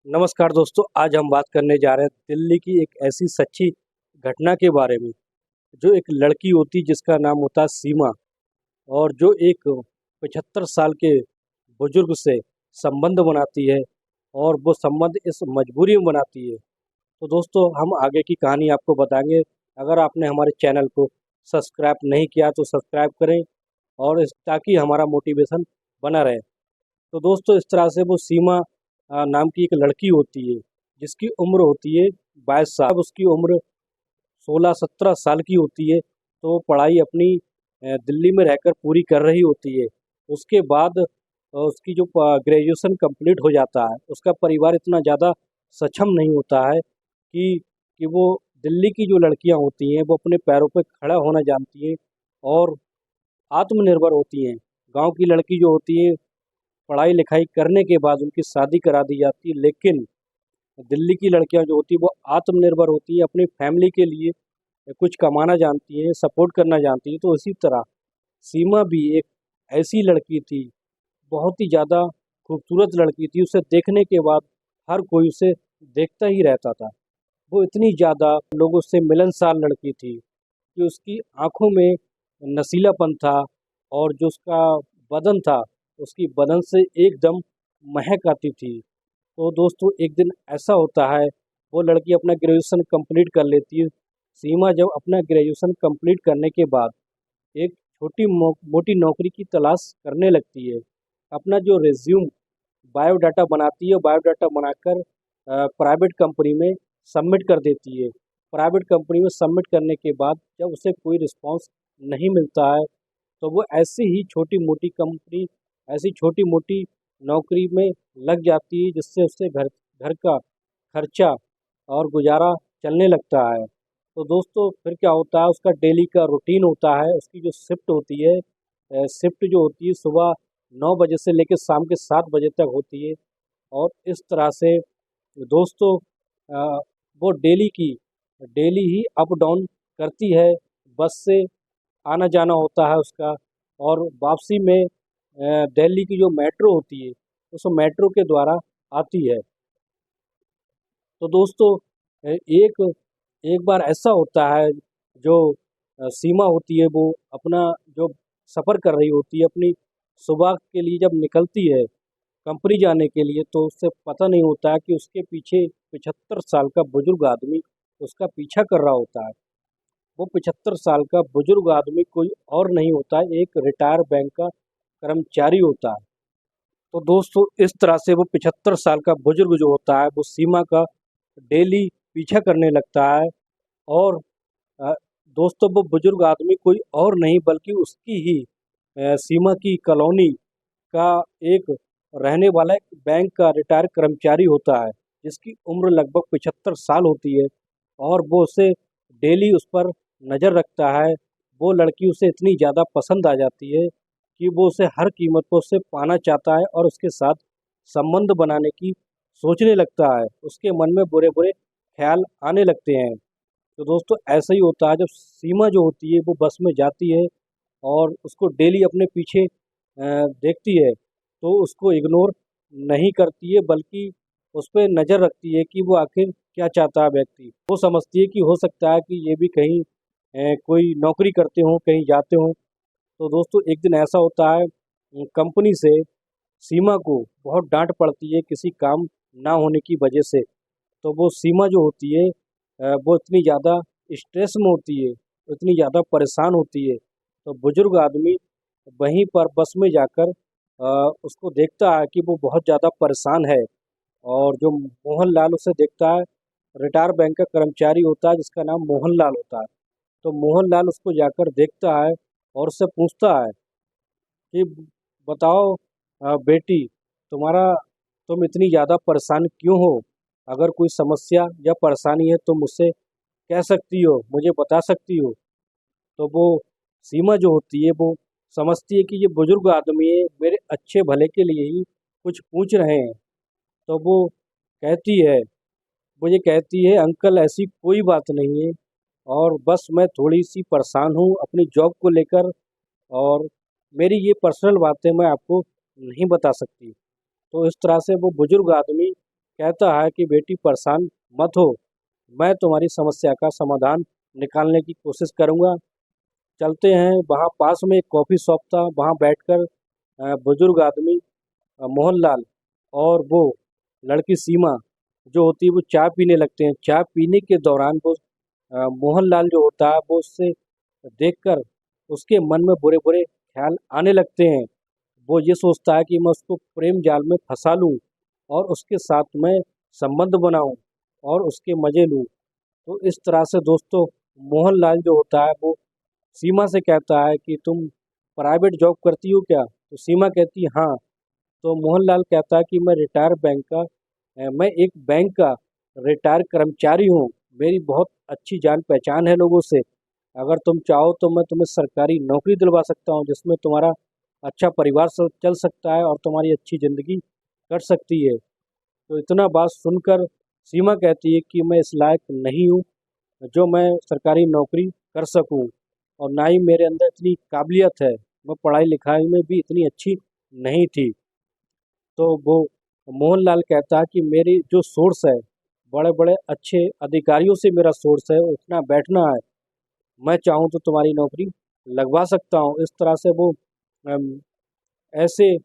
नमस्कार दोस्तों, आज हम बात करने जा रहे हैं दिल्ली की एक ऐसी सच्ची घटना के बारे में। जो एक लड़की होती जिसका नाम होता है सीमा, और जो एक 75 साल के बुजुर्ग से संबंध बनाती है, और वो संबंध इस मजबूरी में बनाती है। तो दोस्तों, हम आगे की कहानी आपको बताएंगे। अगर आपने हमारे चैनल को सब्सक्राइब नहीं किया तो सब्सक्राइब करें, और ताकि हमारा मोटिवेशन बना रहे। तो दोस्तों, इस तरह से वो सीमा नाम की एक लड़की होती है, जिसकी उम्र होती है 22 साल। अब उसकी उम्र 16-17 साल की होती है, तो वो पढ़ाई अपनी दिल्ली में रहकर पूरी कर रही होती है। उसके बाद उसकी जो ग्रेजुएशन कंप्लीट हो जाता है, उसका परिवार इतना ज़्यादा सक्षम नहीं होता है कि वो दिल्ली की जो लड़कियां होती हैं वो अपने पैरों पर खड़ा होना जानती हैं और आत्मनिर्भर होती हैं। गांव की लड़की जो होती है, पढ़ाई लिखाई करने के बाद उनकी शादी करा दी जाती है। लेकिन दिल्ली की लड़कियां जो होती है वो आत्मनिर्भर होती है, अपनी फैमिली के लिए कुछ कमाना जानती हैं, सपोर्ट करना जानती हैं। तो इसी तरह सीमा भी एक ऐसी लड़की थी, बहुत ही ज़्यादा खूबसूरत लड़की थी। उसे देखने के बाद हर कोई उसे देखता ही रहता था। वो इतनी ज़्यादा लोगों से मिलनसार लड़की थी कि उसकी आंखों में नशीलापन था, और जो उसका बदन था, उसकी बदन से एकदम महक आती थी। तो दोस्तों, एक दिन ऐसा होता है, वो लड़की अपना ग्रेजुएशन कंप्लीट कर लेती है। सीमा जब अपना ग्रेजुएशन कंप्लीट करने के बाद एक छोटी मोटी नौकरी की तलाश करने लगती है। अपना जो रिज्यूम बायोडाटा बनाती है, बायोडाटा बनाकर प्राइवेट कंपनी में सबमिट कर देती है। प्राइवेट कंपनी में सबमिट करने के बाद जब उसे कोई रिस्पांस नहीं मिलता है, तो वो ऐसी ही छोटी मोटी कंपनी, ऐसी छोटी मोटी नौकरी में लग जाती है, जिससे उससे घर घर का खर्चा और गुजारा चलने लगता है। तो दोस्तों, फिर क्या होता है, उसका डेली का रूटीन होता है। उसकी जो शिफ्ट होती है, शिफ्ट जो होती है सुबह 9 बजे से लेकर शाम के 7 बजे तक होती है। और इस तरह से दोस्तों, अ, वो डेली ही अप डाउन करती है। बस से आना जाना होता है उसका, और वापसी में दिल्ली की जो मेट्रो होती है, उस मेट्रो के द्वारा आती है। तो दोस्तों, एक एक बार ऐसा होता है, जो सीमा होती है वो अपना जो सफ़र कर रही होती है, अपनी सुबह के लिए जब निकलती है कंपनी जाने के लिए, तो उससे पता नहीं होता है कि उसके पीछे 75 साल का बुजुर्ग आदमी उसका पीछा कर रहा होता है। वो 75 साल का बुजुर्ग आदमी कोई और नहीं होता है, एक रिटायर बैंक का कर्मचारी होता है। तो दोस्तों, इस तरह से वो 75 साल का बुजुर्ग जो होता है वो सीमा का डेली पीछा करने लगता है। और अ, दोस्तों, वो बुजुर्ग आदमी कोई और नहीं बल्कि उसकी ही सीमा की कॉलोनी का एक रहने वाला एक बैंक का रिटायर कर्मचारी होता है, जिसकी उम्र लगभग 75 साल होती है। और वो उसे डेली उस पर नज़र रखता है। वो लड़की उसे इतनी ज़्यादा पसंद आ जाती है कि वो उसे हर कीमत पर उससे पाना चाहता है, और उसके साथ संबंध बनाने की सोचने लगता है। उसके मन में बुरे बुरे ख्याल आने लगते हैं। तो दोस्तों, ऐसा ही होता है, जब सीमा जो होती है वो बस में जाती है और उसको डेली अपने पीछे देखती है, तो उसको इग्नोर नहीं करती है, बल्कि उस पे नज़र रखती है कि वो आखिर क्या चाहता है व्यक्ति। वो समझती है कि हो सकता है कि ये भी कहीं कोई नौकरी करते हों, कहीं जाते हों। तो दोस्तों, एक दिन ऐसा होता है, कंपनी से सीमा को बहुत डांट पड़ती है किसी काम ना होने की वजह से। तो वो सीमा जो होती है, वो इतनी ज़्यादा स्ट्रेस में होती है, इतनी ज़्यादा परेशान होती है। तो बुजुर्ग आदमी वहीं पर बस में जाकर उसको देखता है कि वो बहुत ज़्यादा परेशान है। और जो मोहनलाल उसे देखता है, रिटायर बैंक का कर्मचारी होता है जिसका नाम मोहनलाल होता है। तो मोहनलाल उसको जाकर देखता है और उससे पूछता है कि बताओ बेटी, तुम्हारा तुम इतनी ज़्यादा परेशान क्यों हो? अगर कोई समस्या या परेशानी है तो मुझसे कह सकती हो, मुझे बता सकती हो। तो वो सीमा जो होती है वो समझती है कि ये बुजुर्ग आदमी है, मेरे अच्छे भले के लिए ही कुछ पूछ रहे हैं। तो वो कहती है, मुझे कहती है, अंकल ऐसी कोई बात नहीं है, और बस मैं थोड़ी सी परेशान हूँ अपनी जॉब को लेकर, और मेरी ये पर्सनल बातें मैं आपको नहीं बता सकती। तो इस तरह से वो बुजुर्ग आदमी कहता है कि बेटी परेशान मत हो, मैं तुम्हारी समस्या का समाधान निकालने की कोशिश करूँगा। चलते हैं। वहाँ पास में एक कॉफ़ी शॉप था, वहाँ बैठकर बुजुर्ग आदमी मोहनलाल और वो लड़की सीमा जो होती है वो चाय पीने लगते हैं। चाय पीने के दौरान वो मोहनलाल जो होता है वो उससे देखकर उसके मन में बुरे बुरे ख्याल आने लगते हैं। वो ये सोचता है कि मैं उसको प्रेम जाल में फंसा लूँ और उसके साथ मैं संबंध बनाऊँ और उसके मज़े लूँ। तो इस तरह से दोस्तों मोहनलाल जो होता है वो सीमा से कहता है कि तुम प्राइवेट जॉब करती हो क्या? तो सीमा कहती है हाँ। तो मोहनलाल कहता है कि मैं रिटायर बैंक का मैं एक बैंक का रिटायर कर्मचारी हूँ। मेरी बहुत अच्छी जान पहचान है लोगों से। अगर तुम चाहो तो मैं तुम्हें सरकारी नौकरी दिलवा सकता हूँ जिसमें तुम्हारा अच्छा परिवार चल सकता है और तुम्हारी अच्छी ज़िंदगी कट सकती है। तो इतना बात सुनकर सीमा कहती है कि मैं इस लायक नहीं हूँ जो मैं सरकारी नौकरी कर सकूँ और ना ही मेरे अंदर इतनी काबिलियत है। मैं पढ़ाई लिखाई में भी इतनी अच्छी नहीं थी। तो वो मोहनलाल कहता है कि मेरी जो सोर्स है बड़े बड़े अच्छे अधिकारियों से मेरा सोर्स है, उठना बैठना है। मैं चाहूँ तो तुम्हारी नौकरी लगवा सकता हूँ। इस तरह से वो अम, ऐसे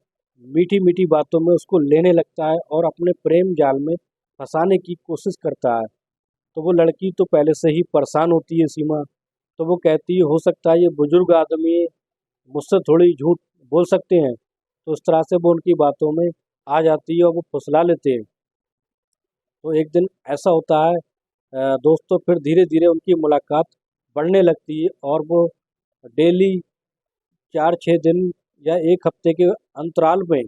मीठी मीठी बातों में उसको लेने लगता है और अपने प्रेम जाल में फंसाने की कोशिश करता है। तो वो लड़की तो पहले से ही परेशान होती है सीमा। तो वो कहती है हो सकता है ये बुजुर्ग आदमी मुझसे थोड़ी झूठ बोल सकते हैं। तो उस तरह से वो उनकी बातों में आ जाती है और वो फुसला लेते हैं। तो एक दिन ऐसा होता है दोस्तों फिर धीरे धीरे उनकी मुलाकात बढ़ने लगती है और वो डेली 4-6 दिन या एक हफ्ते के अंतराल में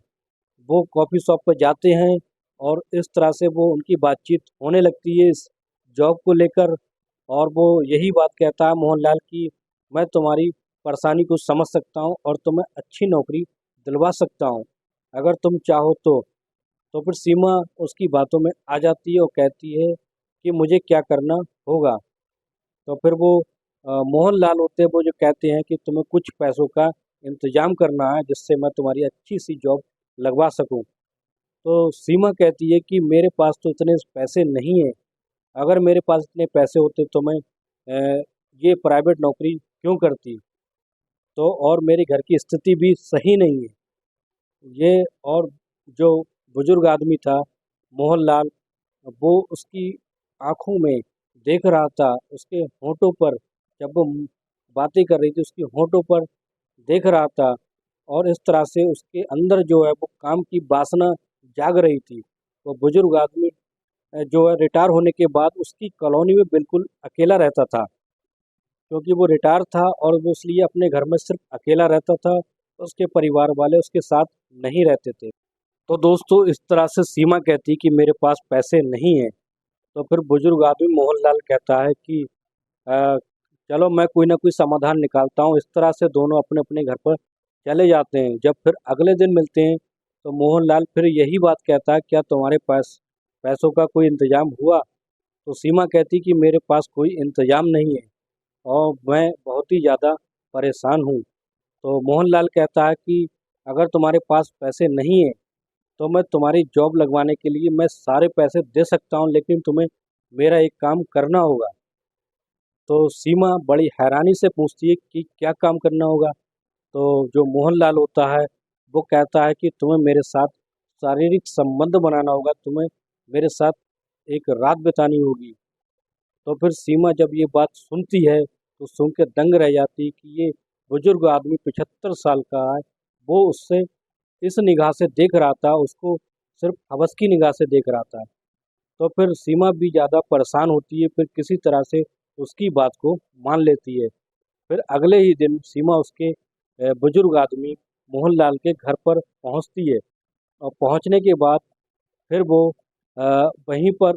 वो कॉफ़ी शॉप पर जाते हैं और इस तरह से वो उनकी बातचीत होने लगती है इस जॉब को लेकर। और वो यही बात कहता है मोहनलाल कि मैं तुम्हारी परेशानी को समझ सकता हूँ और तुम्हें अच्छी नौकरी दिलवा सकता हूँ अगर तुम चाहो तो। तो फिर सीमा उसकी बातों में आ जाती है और कहती है कि मुझे क्या करना होगा। तो फिर वो मोहनलाल होते हैं वो जो कहते हैं कि तुम्हें कुछ पैसों का इंतजाम करना है जिससे मैं तुम्हारी अच्छी सी जॉब लगवा सकूं। तो सीमा कहती है कि मेरे पास तो इतने पैसे नहीं हैं। अगर मेरे पास इतने पैसे होते तो मैं ये प्राइवेट नौकरी क्यों करती। तो और मेरे घर की स्थिति भी सही नहीं है ये। और जो बुजुर्ग आदमी था मोहनलाल वो उसकी आंखों में देख रहा था, उसके होंठों पर जब वो बातें कर रही थी उसकी होंठों पर देख रहा था और इस तरह से उसके अंदर जो है वो काम की वासना जाग रही थी। वो बुजुर्ग आदमी जो है रिटायर होने के बाद उसकी कॉलोनी में बिल्कुल अकेला रहता था क्योंकि वो रिटायर था और वो इसलिए अपने घर में सिर्फ अकेला रहता था। उसके परिवार वाले उसके साथ नहीं रहते थे। तो दोस्तों इस तरह से सीमा कहती कि मेरे पास पैसे नहीं हैं। तो फिर बुजुर्ग आदमी मोहनलाल कहता है कि अ, चलो मैं कोई ना कोई समाधान निकालता हूँ। इस तरह से दोनों अपने अपने घर पर चले जाते हैं। जब फिर अगले दिन मिलते हैं तो मोहनलाल फिर यही बात कहता है क्या तुम्हारे पास पैसों का कोई इंतजाम हुआ। तो सीमा कहती कि मेरे पास कोई इंतजाम नहीं है और मैं बहुत ही ज़्यादा परेशान हूँ। तो मोहनलाल कहता है कि अगर तुम्हारे पास पैसे नहीं हैं तो मैं तुम्हारी जॉब लगवाने के लिए मैं सारे पैसे दे सकता हूँ लेकिन तुम्हें मेरा एक काम करना होगा। तो सीमा बड़ी हैरानी से पूछती है कि क्या काम करना होगा। तो जो मोहनलाल होता है वो कहता है कि तुम्हें मेरे साथ शारीरिक संबंध बनाना होगा, तुम्हें मेरे साथ एक रात बितानी होगी। तो फिर सीमा जब ये बात सुनती है तो सुन के दंग रह जाती है कि ये बुजुर्ग आदमी 75 साल का है। वो उससे इस निगाह से देख रहा था, उसको सिर्फ हवस की निगाह से देख रहा था। तो फिर सीमा भी ज़्यादा परेशान होती है, फिर किसी तरह से उसकी बात को मान लेती है। फिर अगले ही दिन सीमा उसके बुजुर्ग आदमी मोहनलाल के घर पर पहुंचती है और पहुंचने के बाद फिर वो वहीं पर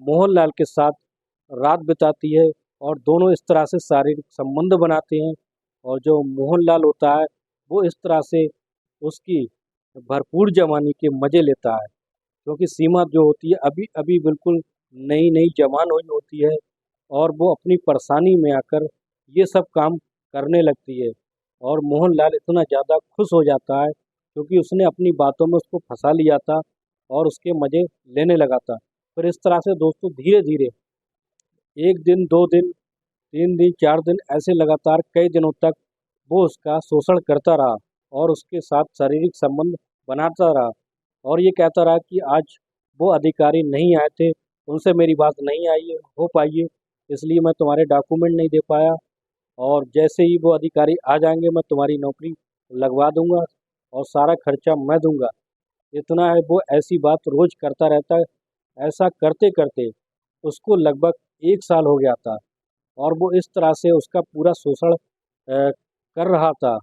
मोहनलाल के साथ रात बिताती है और दोनों इस तरह से शारीरिक संबंध बनाते हैं। और जो मोहनलाल होता है वो इस तरह से उसकी भरपूर जवानी के मज़े लेता है क्योंकि सीमा जो होती है अभी अभी बिल्कुल नई नई जवान हुई होती है और वो अपनी परेशानी में आकर ये सब काम करने लगती है। और मोहनलाल इतना ज़्यादा खुश हो जाता है क्योंकि उसने अपनी बातों में उसको फंसा लिया था और उसके मज़े लेने लगा था। फिर इस तरह से दोस्तों धीरे धीरे 1 दिन, 2 दिन, 3 दिन, 4 दिन ऐसे लगातार कई दिनों तक वो उसका शोषण करता रहा और उसके साथ शारीरिक संबंध बनाता रहा और ये कहता रहा कि आज वो अधिकारी नहीं आए थे, उनसे मेरी बात नहीं हो पाई है, इसलिए मैं तुम्हारे डॉक्यूमेंट नहीं दे पाया और जैसे ही वो अधिकारी आ जाएंगे मैं तुम्हारी नौकरी लगवा दूंगा और सारा खर्चा मैं दूंगा। इतना है, वो ऐसी बात रोज करता रहता है। ऐसा करते करते उसको लगभग 1 साल हो गया था और वो इस तरह से उसका पूरा शोषण कर रहा था।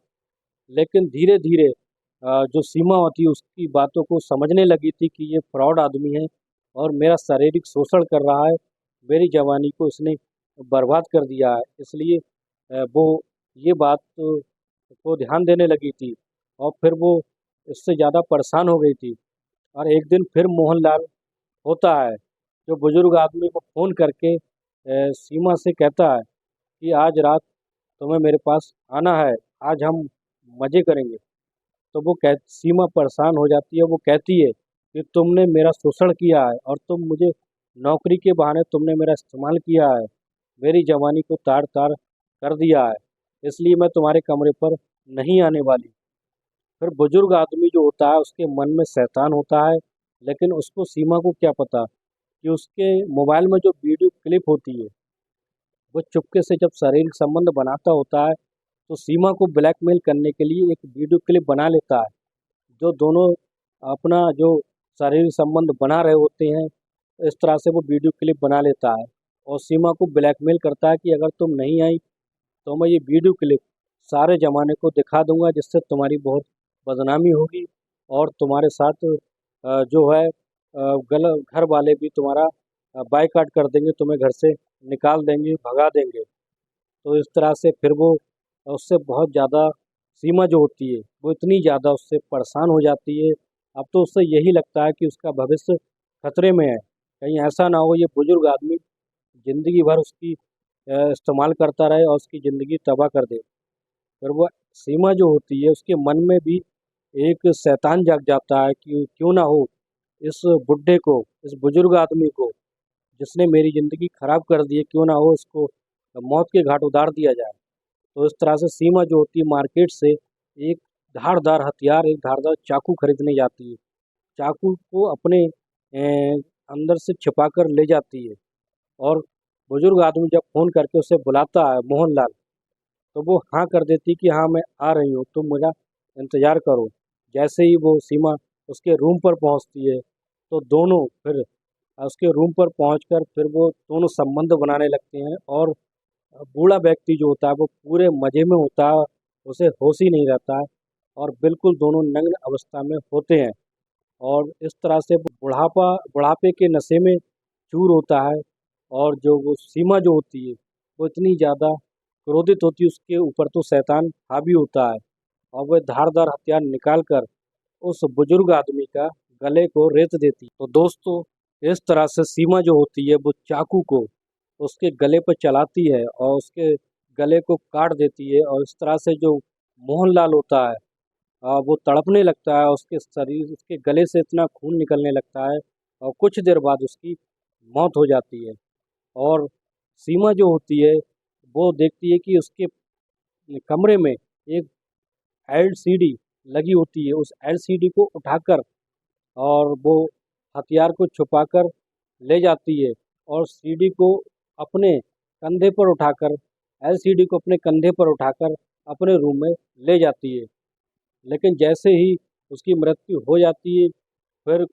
लेकिन धीरे धीरे जो सीमा थी उसकी बातों को समझने लगी थी कि ये फ्रॉड आदमी है और मेरा शारीरिक शोषण कर रहा है, मेरी जवानी को इसने बर्बाद कर दिया है। इसलिए वो ये बात को ध्यान देने लगी थी और फिर वो इससे ज़्यादा परेशान हो गई थी। और एक दिन फिर मोहनलाल होता है, जो बुजुर्ग आदमी को फ़ोन करके सीमा से कहता है कि आज रात तुम्हें मेरे पास आना है, आज हम मज़े करेंगे। तो वो कह सीमा परेशान हो जाती है, वो कहती है कि तुमने मेरा शोषण किया है और तुम मुझे नौकरी के बहाने तुमने मेरा इस्तेमाल किया है, मेरी जवानी को तार-तार कर दिया है, इसलिए मैं तुम्हारे कमरे पर नहीं आने वाली। फिर बुजुर्ग आदमी जो होता है उसके मन में शैतान होता है, लेकिन उसको सीमा को क्या पता कि उसके मोबाइल में जो वीडियो क्लिप होती है, वो चुपके से जब शारीरिक संबंध बनाता होता है, तो सीमा को ब्लैकमेल करने के लिए एक वीडियो क्लिप बना लेता है, जो दोनों अपना जो शारीरिक संबंध बना रहे होते हैं, इस तरह से वो वीडियो क्लिप बना लेता है और सीमा को ब्लैकमेल करता है कि अगर तुम नहीं आई तो मैं ये वीडियो क्लिप सारे ज़माने को दिखा दूंगा, जिससे तुम्हारी बहुत बदनामी होगी और तुम्हारे साथ जो है गल घर वाले भी तुम्हारा बायकॉट कर देंगे, तुम्हें घर से निकाल देंगे, भगा देंगे। तो इस तरह से फिर वो उससे बहुत ज़्यादा सीमा जो होती है वो इतनी ज़्यादा उससे परेशान हो जाती है। अब तो उससे यही लगता है कि उसका भविष्य खतरे में है, कहीं ऐसा ना हो ये बुजुर्ग आदमी ज़िंदगी भर उसकी इस्तेमाल करता रहे और उसकी ज़िंदगी तबाह कर दे। फिर वो सीमा जो होती है उसके मन में भी एक शैतान जाग जाता है कि क्यों ना हो इस बुड्ढे को, इस बुजुर्ग आदमी को जिसने मेरी ज़िंदगी खराब कर दी है, क्यों ना हो उसको मौत के घाट उतार दिया जाए। तो इस तरह से सीमा जो होती है मार्केट से एक धारदार हथियार, एक धारदार चाकू खरीदने जाती है। चाकू को अपने अंदर से छिपा कर ले जाती है और बुजुर्ग आदमी जब फ़ोन करके उसे बुलाता है मोहनलाल, तो वो हाँ कर देती कि हाँ मैं आ रही हूँ, तुम मेरा इंतज़ार करो। जैसे ही वो सीमा उसके रूम पर पहुँचती है, तो दोनों फिर उसके रूम पर पहुँचकर फिर वो दोनों संबंध बनाने लगते हैं और बूढ़ा व्यक्ति जो होता है वो पूरे मज़े में होता है, उसे होश ही नहीं रहता है और बिल्कुल दोनों नग्न अवस्था में होते हैं और इस तरह से वो बुढ़ापे के नशे में चूर होता है और जो वो सीमा जो होती है वो इतनी ज़्यादा क्रोधित होती है, उसके ऊपर तो शैतान हावी होता है और वह धारदार हथियार निकाल कर उस बुजुर्ग आदमी का गले को रेत देती। तो दोस्तों इस तरह से सीमा जो होती है वो चाकू को उसके गले पर चलाती है और उसके गले को काट देती है और इस तरह से जो मोहनलाल होता है वो तड़पने लगता है, उसके शरीर उसके गले से इतना खून निकलने लगता है और कुछ देर बाद उसकी मौत हो जाती है। और सीमा जो होती है वो देखती है कि उसके कमरे में एक एलसीडी लगी होती है, उस एलसीडी को उठाकर और वो हथियार को छुपाकर ले जाती है और सीडी को अपने कंधे पर उठाकर एलसीडी को अपने कंधे पर उठाकर अपने रूम में ले जाती है। लेकिन जैसे ही उसकी मृत्यु हो जाती है, फिर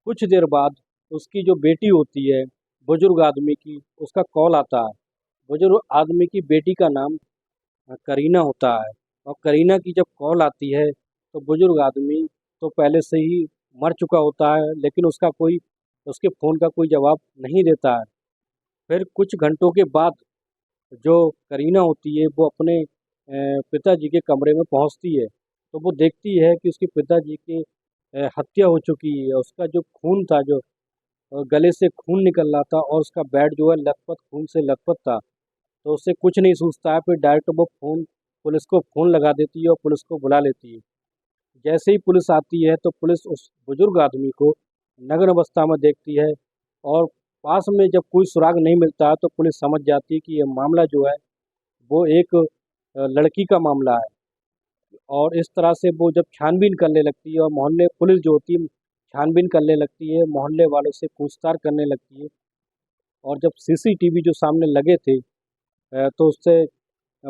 कुछ देर बाद उसकी जो बेटी होती है बुजुर्ग आदमी की, उसका कॉल आता है। बुजुर्ग आदमी की बेटी का नाम करीना होता है और करीना की जब कॉल आती है तो बुजुर्ग आदमी तो पहले से ही मर चुका होता है, लेकिन उसके फ़ोन का कोई जवाब नहीं देता है। फिर कुछ घंटों के बाद जो करीना होती है वो अपने पिताजी के कमरे में पहुंचती है, तो वो देखती है कि उसके पिताजी की हत्या हो चुकी है। उसका जो खून था, जो गले से खून निकल रहा था और उसका बेड जो है लथपथ खून से लथपथ था, तो उससे कुछ नहीं सूझता है। फिर डायरेक्ट वो पुलिस को फ़ोन लगा देती है और पुलिस को बुला लेती है। जैसे ही पुलिस आती है तो पुलिस उस बुजुर्ग आदमी को नग्न अवस्था में देखती है और पास में जब कोई सुराग नहीं मिलता है तो पुलिस समझ जाती है कि ये मामला जो है वो एक लड़की का मामला है। और इस तरह से वो जब छानबीन करने लगती है और मोहल्ले पुलिस जो होती है छानबीन करने लगती है, मोहल्ले वालों से पूछताछ करने लगती है। और जब सीसीटीवी जो सामने लगे थे तो उससे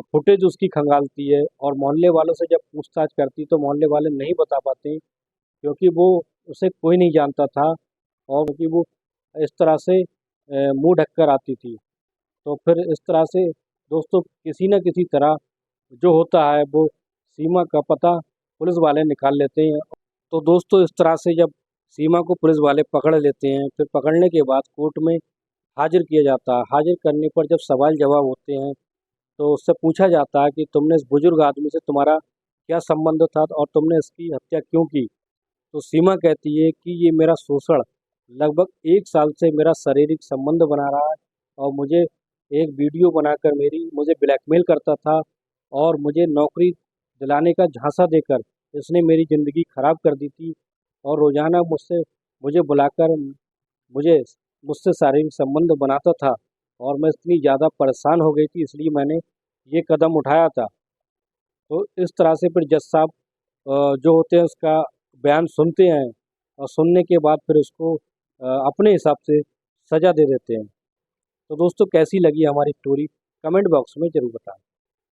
फुटेज उसकी खंगालती है और मोहल्ले वालों से जब पूछताछ करती तो मोहल्ले वाले नहीं बता पाते क्योंकि वो उसे कोई नहीं जानता था और क्योंकि वो इस तरह से मुंह ढककर आती थी। तो फिर इस तरह से दोस्तों किसी न किसी तरह जो होता है वो सीमा का पता पुलिस वाले निकाल लेते हैं। तो दोस्तों इस तरह से जब सीमा को पुलिस वाले पकड़ लेते हैं फिर पकड़ने के बाद कोर्ट में हाजिर किया जाता है। हाजिर करने पर जब सवाल जवाब होते हैं तो उससे पूछा जाता है कि तुमने इस बुजुर्ग आदमी से तुम्हारा क्या संबंध था और तुमने इसकी हत्या क्यों की। तो सीमा कहती है कि ये मेरा शोषण लगभग 1 साल से मेरा शारीरिक संबंध बना रहा है और मुझे एक वीडियो बनाकर मुझे ब्लैकमेल करता था और मुझे नौकरी दिलाने का झांसा देकर इसने मेरी ज़िंदगी खराब कर दी थी और रोज़ाना मुझे बुलाकर मुझे मुझसे शारीरिक संबंध बनाता था और मैं इतनी ज़्यादा परेशान हो गई थी इसलिए मैंने ये कदम उठाया था। तो इस तरह से फिर जज साहब जो होते हैं उसका बयान सुनते हैं और सुनने के बाद फिर उसको अपने हिसाब से सज़ा दे देते हैं। तो दोस्तों कैसी लगी हमारी स्टोरी कमेंट बॉक्स में ज़रूर बताएं।